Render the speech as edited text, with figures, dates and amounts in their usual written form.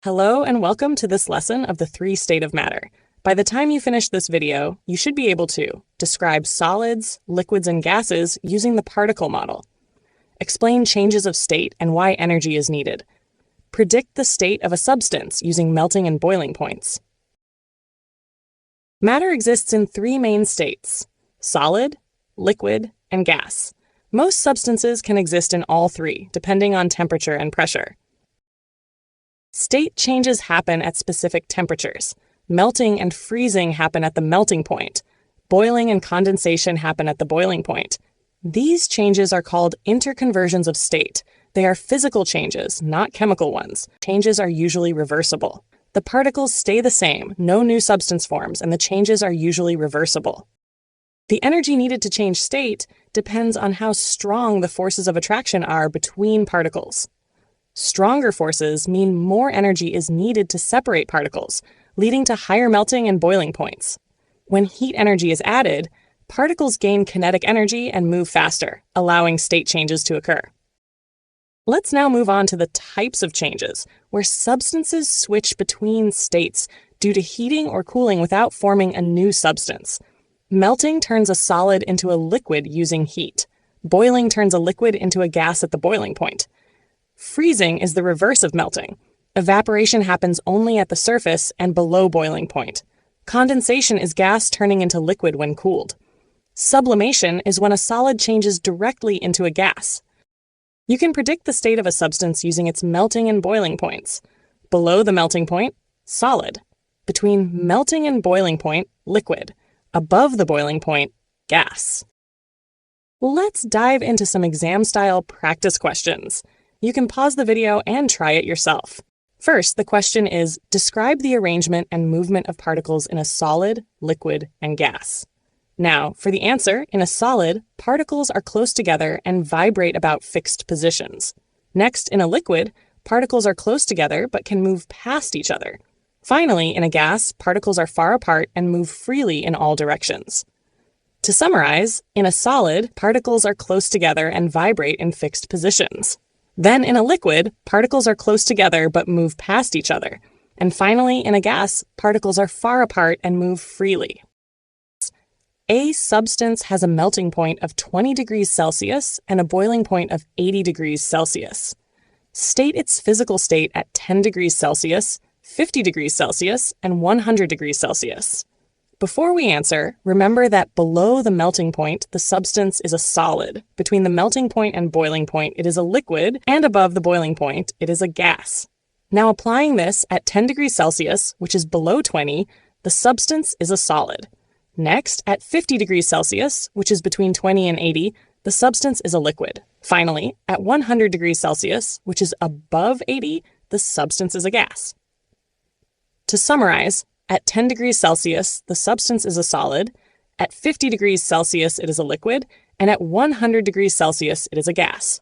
Hello and welcome to this lesson of the three-state of matter. By the time you finish this video, you should be able to describe solids, liquids, and gases using the particle model, explain changes of state and why energy is needed, predict the state of a substance using melting and boiling points. Matter exists in three main states: solid, liquid, and gas. Most substances can exist in all three, depending on temperature and pressure. State changes happen at specific temperatures. Melting and freezing happen at the melting point. Boiling and condensation happen at the boiling point. These changes are called interconversions of state. They are physical changes, not chemical ones. Changes are usually reversible. The particles stay the same, no new substance forms, and the changes are usually reversible. The energy needed to change state depends on how strong the forces of attraction are between particles. Stronger forces mean more energy is needed to separate particles, leading to higher melting and boiling points. When heat energy is added, particles gain kinetic energy and move faster, allowing state changes to occur. Let's now move on to the types of changes, where substances switch between states due to heating or cooling without forming a new substance. Melting turns a solid into a liquid using heat. Boiling turns a liquid into a gas at the boiling point. Freezing is the reverse of melting. Evaporation happens only at the surface and below boiling point. Condensation is gas turning into liquid when cooled. Sublimation is when a solid changes directly into a gas. You can predict the state of a substance using its melting and boiling points. Below the melting point, solid. Between melting and boiling point, liquid. Above the boiling point, gas. Let's dive into some exam-style practice questions. You can pause the video and try it yourself. First, the question is, describe the arrangement and movement of particles in a solid, liquid, and gas. Now, for the answer, in a solid, particles are close together and vibrate about fixed positions. Next, in a liquid, particles are close together but can move past each other. Finally, in a gas, particles are far apart and move freely in all directions. To summarize, in a solid, particles are close together and vibrate in fixed positions. Then in a liquid, particles are close together but move past each other. And finally, in a gas, particles are far apart and move freely. A substance has a melting point of 20 degrees Celsius and a boiling point of 80 degrees Celsius. State its physical state at 10 degrees Celsius, 50 degrees Celsius, and 100 degrees Celsius. Before we answer, remember that below the melting point, the substance is a solid. Between the melting point and boiling point, it is a liquid, and above the boiling point, it is a gas. Now applying this at 10 degrees Celsius, which is below 20, the substance is a solid. Next, at 50 degrees Celsius, which is between 20 and 80, the substance is a liquid. Finally, at 100 degrees Celsius, which is above 80, the substance is a gas. To summarize, at 10 degrees Celsius, the substance is a solid. At 50 degrees Celsius, it is a liquid. And at 100 degrees Celsius, it is a gas.